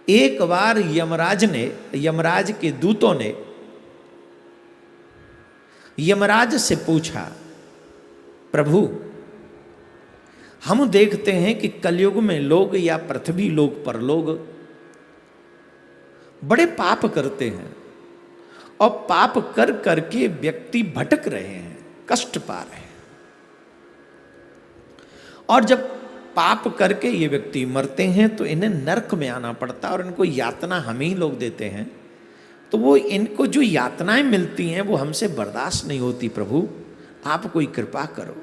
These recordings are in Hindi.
एक बार यमराज के दूतों ने यमराज से पूछा, प्रभु हम देखते हैं कि कलयुग में लोग या पृथ्वी लोक पर लोग बड़े पाप करते हैं और पाप कर करके व्यक्ति भटक रहे हैं, कष्ट पा रहे हैं, और जब पाप करके ये व्यक्ति मरते हैं तो इन्हें नरक में आना पड़ता है और इनको यातना हम ही लोग देते हैं। तो वो इनको जो यातनाएं मिलती हैं वो हमसे बर्दाश्त नहीं होती। प्रभु आप कोई कृपा करो,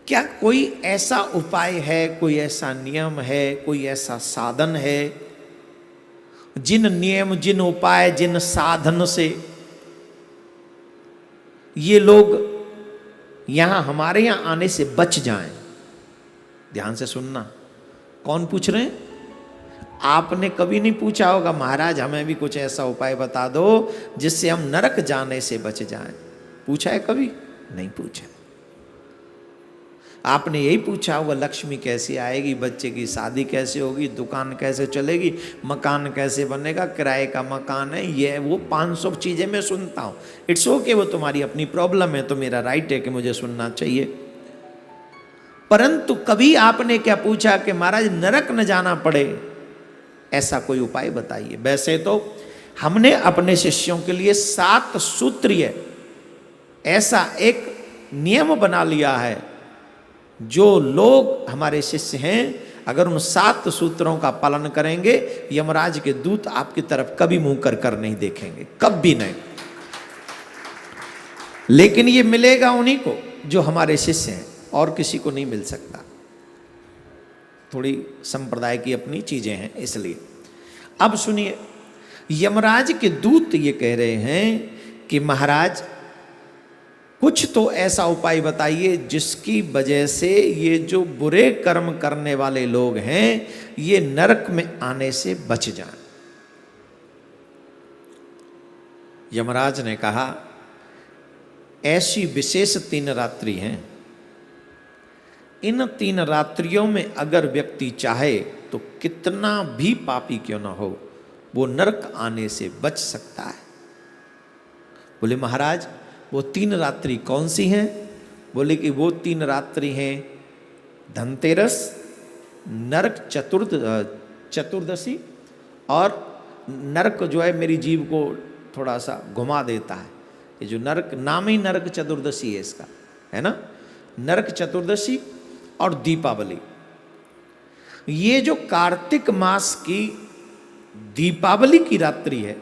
क्या कोई ऐसा उपाय है, कोई ऐसा नियम है, कोई ऐसा साधन है, जिन नियम, जिन उपाय, जिन साधन से ये लोग यहां हमारे यहां आने से बच जाएं। ध्यान से सुनना, कौन पूछ रहे हैं? आपने कभी नहीं पूछा होगा, महाराज हमें भी कुछ ऐसा उपाय बता दो जिससे हम नरक जाने से बच जाएं। पूछा है कभी? नहीं पूछा। आपने यही पूछा होगा, लक्ष्मी कैसे आएगी, बच्चे की शादी कैसे होगी, दुकान कैसे चलेगी, मकान कैसे बनेगा, किराए का मकान है, ये वो 500 चीजें मैं सुनता हूं। इट्स ओके, वो तुम्हारी अपनी प्रॉब्लम है, तो मेरा राइट है कि मुझे सुनना चाहिए। परंतु कभी आपने क्या पूछा कि महाराज नरक न जाना पड़े, ऐसा कोई उपाय बताइए। वैसे तो हमने अपने शिष्यों के लिए 7 सूत्रीय ऐसा एक नियम बना लिया है, जो लोग हमारे शिष्य हैं अगर उन 7 सूत्रों का पालन करेंगे, यमराज के दूत आपकी तरफ कभी मुंह कर नहीं देखेंगे, कभी नहीं। लेकिन ये मिलेगा उन्हीं को जो हमारे शिष्य हैं, और किसी को नहीं मिल सकता। थोड़ी संप्रदाय की अपनी चीजें हैं इसलिए। अब सुनिए, यमराज के दूत ये कह रहे हैं कि महाराज कुछ तो ऐसा उपाय बताइए जिसकी वजह से ये जो बुरे कर्म करने वाले लोग हैं ये नरक में आने से बच जाएं। यमराज ने कहा, ऐसी विशेष 3 रात्रि हैं, इन 3 रात्रियों में अगर व्यक्ति चाहे तो कितना भी पापी क्यों ना हो, वो नरक आने से बच सकता है। बोले महाराज वो 3 रात्रि कौन सी हैं? बोले कि वो 3 रात्रि हैं धनतेरस, नरक चतुर्दशी, और नरक जो है मेरी जीव को थोड़ा सा घुमा देता है। ये जो नरक, नाम ही नरक चतुर्दशी है इसका, है ना, नरक चतुर्दशी और दीपावली। ये जो कार्तिक मास की दीपावली की रात्रि है,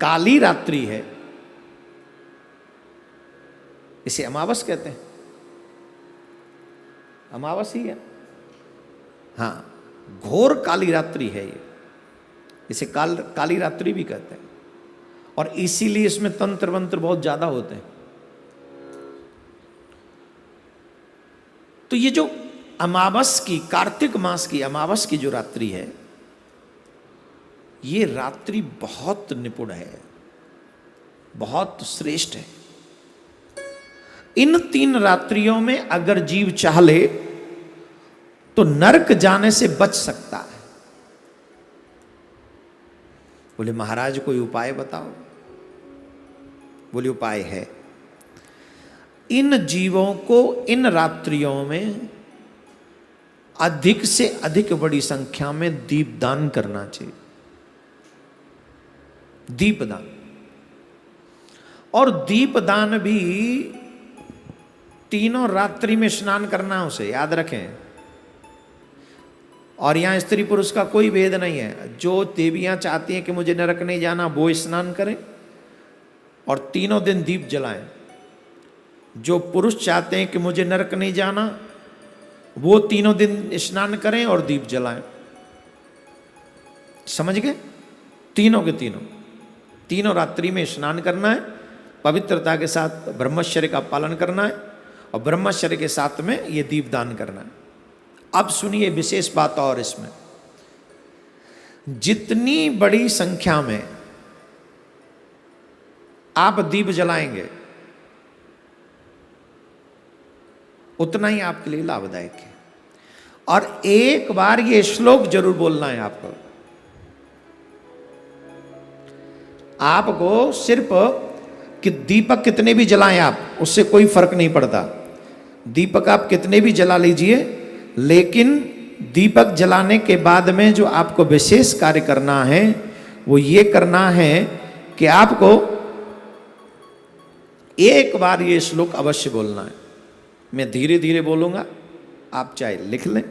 काली रात्रि है, इसे अमावस कहते हैं। अमावस ही है, हाँ, घोर काली रात्रि है ये, इसे काली रात्रि भी कहते हैं। और इसीलिए इसमें तंत्र मंत्र बहुत ज्यादा होते हैं। तो ये जो अमावस की, कार्तिक मास की अमावस की जो रात्रि है, ये रात्रि बहुत निपुण है, बहुत श्रेष्ठ है। इन 3 रात्रियों में अगर जीव चाह ले तो नरक जाने से बच सकता है। बोले महाराज कोई उपाय बताओ। बोले उपाय है, इन जीवों को इन रात्रियों में अधिक से अधिक बड़ी संख्या में दीपदान करना चाहिए। दीपदान, और दीपदान भी 3 रात्रि में स्नान करना, उसे याद रखें। और यहां स्त्री पुरुष का कोई भेद नहीं है। जो देवियां चाहती हैं कि मुझे नरक नहीं जाना, वो स्नान करें और 3 दिन दीप जलाएं। जो पुरुष चाहते हैं कि मुझे नरक नहीं जाना, वो 3 दिन स्नान करें और दीप जलाएं। समझ गए? तीनों के तीनों रात्रि में स्नान करना है, पवित्रता के साथ ब्रह्मचर्य का पालन करना है, और ब्रह्मचर्य के साथ में ये दीपदान करना है। अब सुनिए विशेष बात, और इसमें जितनी बड़ी संख्या में आप दीप जलाएंगे उतना ही आपके लिए लाभदायक है। और एक बार ये श्लोक जरूर बोलना है आपको, आपको सिर्फ कि दीपक कितने भी जलाएं आप, उससे कोई फर्क नहीं पड़ता। दीपक आप कितने भी जला लीजिए, लेकिन दीपक जलाने के बाद में जो आपको विशेष कार्य करना है वो ये करना है कि आपको एक बार ये श्लोक अवश्य बोलना है। मैं धीरे धीरे बोलूंगा, आप चाहे लिख लें,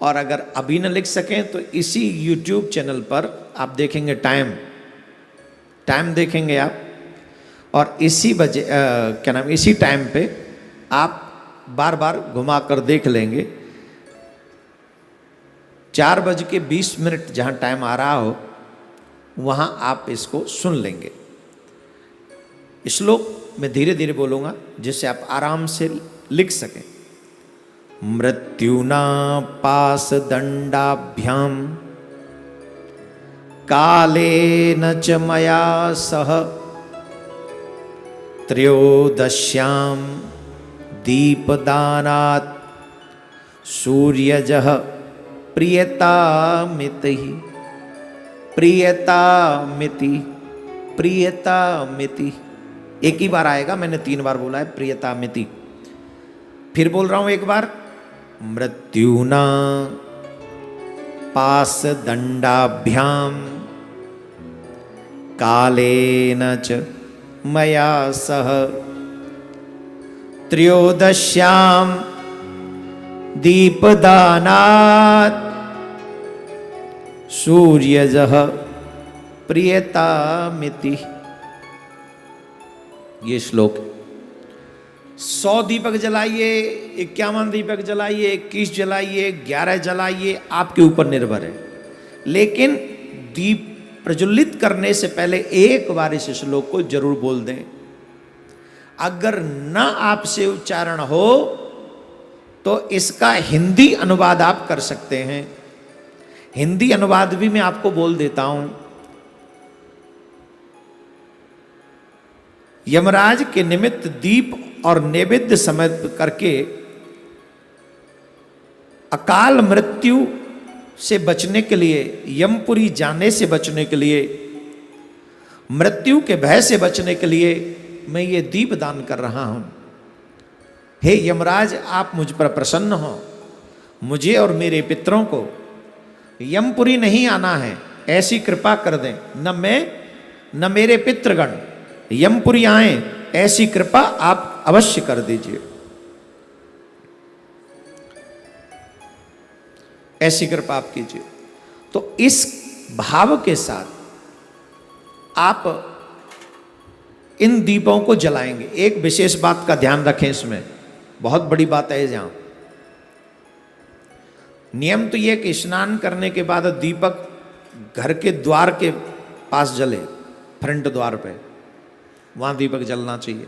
और अगर अभी न लिख सकें तो इसी YouTube चैनल पर आप देखेंगे, टाइम देखेंगे आप, और इसी इसी टाइम पे आप बार बार घुमा कर देख लेंगे। 4:20 जहां टाइम आ रहा हो वहां आप इसको सुन लेंगे। श्लोक मैं धीरे धीरे बोलूंगा जिससे आप आराम से लिख सकें। मृत्युना पास दंडाभ्याम कालेन च मया सह त्रयोदश्याम दीपदानात् सूर्यजः प्रियतामिति प्रियतामिति। एक ही बार आएगा, मैंने 3 बार बोला है प्रियतामिति। फिर बोल रहा हूं एक बार। मृत्युना पास दंडाभ्याम कालेन च मया सह त्रयोदश्याम दीपदानात् सूर्यजः प्रियतामिति। ये श्लोक 100 दीपक जलाइए, 51 दीपक जलाइए, 21 जलाइए, 11 जलाइए, आपके ऊपर निर्भर है। लेकिन दीप प्रज्वलित करने से पहले एक बार इस श्लोक को जरूर बोल दें। अगर न आपसे उच्चारण हो तो इसका हिंदी अनुवाद आप कर सकते हैं। हिंदी अनुवाद भी मैं आपको बोल देता हूं। यमराज के निमित्त दीप और नैवेद्य समर्पित करके अकाल मृत्यु से बचने के लिए, यमपुरी जाने से बचने के लिए, मृत्यु के भय से बचने के लिए मैं ये दीप दान कर रहा हूं। हे यमराज, आप मुझ पर प्रसन्न हो, मुझे और मेरे पितरों को यमपुरी नहीं आना है, ऐसी कृपा कर दें। न मैं न मेरे पितृगण यमपुरी आए, ऐसी कृपा आप अवश्य कर दीजिए। ऐसी कृपा आप कीजिए। तो इस भाव के साथ आप इन दीपों को जलाएंगे। एक विशेष बात का ध्यान रखें, इसमें बहुत बड़ी बात है। जहां नियम तो यह कि स्नान करने के बाद दीपक घर के द्वार के पास जले, फ्रंट द्वार पे, वहां दीपक जलना चाहिए।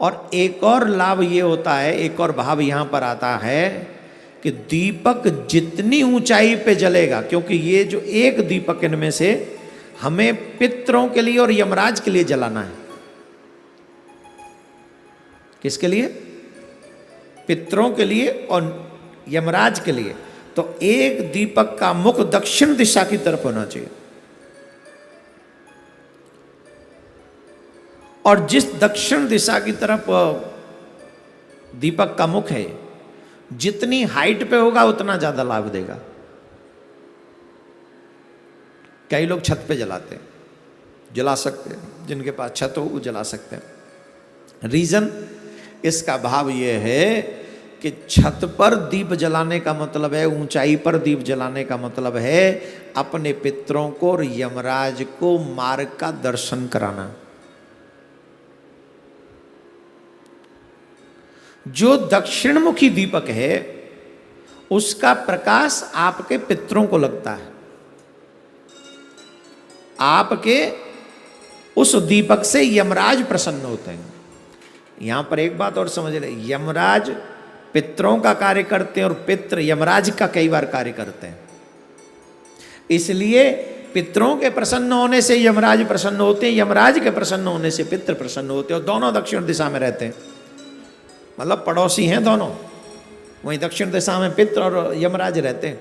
और एक और लाभ ये होता है, एक और भाव यहां पर आता है कि दीपक जितनी ऊंचाई पे जलेगा, क्योंकि ये जो एक दीपक इनमें से हमें पितरों के लिए और यमराज के लिए जलाना है। किसके लिए? पितरों के लिए और यमराज के लिए। तो एक दीपक का मुख दक्षिण दिशा की तरफ होना चाहिए। और जिस दक्षिण दिशा की तरफ दीपक का मुख है, जितनी हाइट पे होगा उतना ज्यादा लाभ देगा। कई लोग छत पे जलाते हैं, जला सकते हैं, जिनके पास छत हो वो जला सकते हैं। रीजन इसका भाव ये है कि छत पर दीप जलाने का मतलब है, ऊंचाई पर दीप जलाने का मतलब है अपने पितरों को और यमराज को मार्ग का दर्शन कराना। जो दक्षिणमुखी दीपक है उसका प्रकाश आपके पितरों को लगता है। आपके उस दीपक से यमराज प्रसन्न होते हैं। यहां पर एक बात और समझ ले, यमराज पितरों का कार्य करते हैं और पितृ यमराज का कई बार कार्य करते हैं। इसलिए पितरों के प्रसन्न होने से यमराज प्रसन्न होते हैं, यमराज के प्रसन्न होने से पितृ प्रसन्न होते हैं, और दोनों दक्षिण दिशा में रहते हैं। मतलब पड़ोसी हैं दोनों, वहीं दक्षिण दिशा में पितृ और यमराज रहते हैं।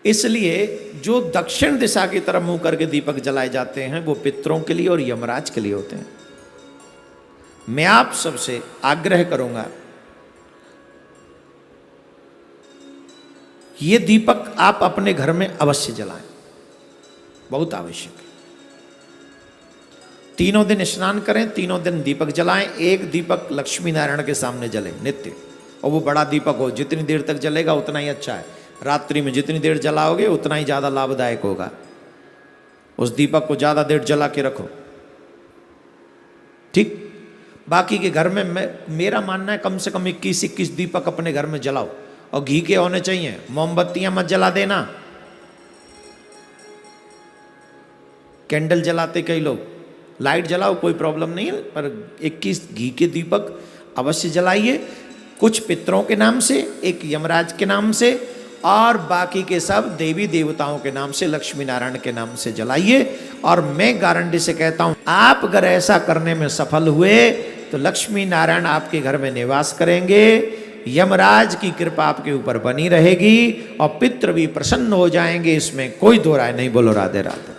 इसलिए जो दक्षिण दिशा की तरफ मुंह करके दीपक जलाए जाते हैं वो पितरों के लिए और यमराज के लिए होते हैं। मैं आप सबसे आग्रह करूंगा, ये दीपक आप अपने घर में अवश्य जलाएं, बहुत आवश्यक है। तीनों दिन स्नान करें, तीनों दिन दीपक जलाएं। एक दीपक लक्ष्मी नारायण के सामने जले नित्य, और वो बड़ा दीपक हो, जितनी देर तक जलेगा उतना ही अच्छा है। रात्रि में जितनी देर जलाओगे उतना ही ज़्यादा लाभदायक होगा। उस दीपक को ज़्यादा देर जला के रखो, ठीक। बाकी के घर में मेरा मानना है कम से कम 21-21 दीपक अपने घर में जलाओ, और घी के होने चाहिए। मोमबत्तियां मत जला देना। कैंडल जलाते कई लोग, लाइट जलाओ कोई प्रॉब्लम नहीं है, पर 21 घी के दीपक अवश्य जलाइए। कुछ पितरों के नाम से, एक यमराज के नाम से, और बाकी के सब देवी देवताओं के नाम से, लक्ष्मी नारायण के नाम से जलाइए। और मैं गारंटी से कहता हूं, आप अगर ऐसा करने में सफल हुए तो लक्ष्मी नारायण आपके घर में निवास करेंगे, यमराज की कृपा आपके ऊपर बनी रहेगी, और पितृ भी प्रसन्न हो जाएंगे। इसमें कोई दो राय नहीं। बोलो राधे राधे।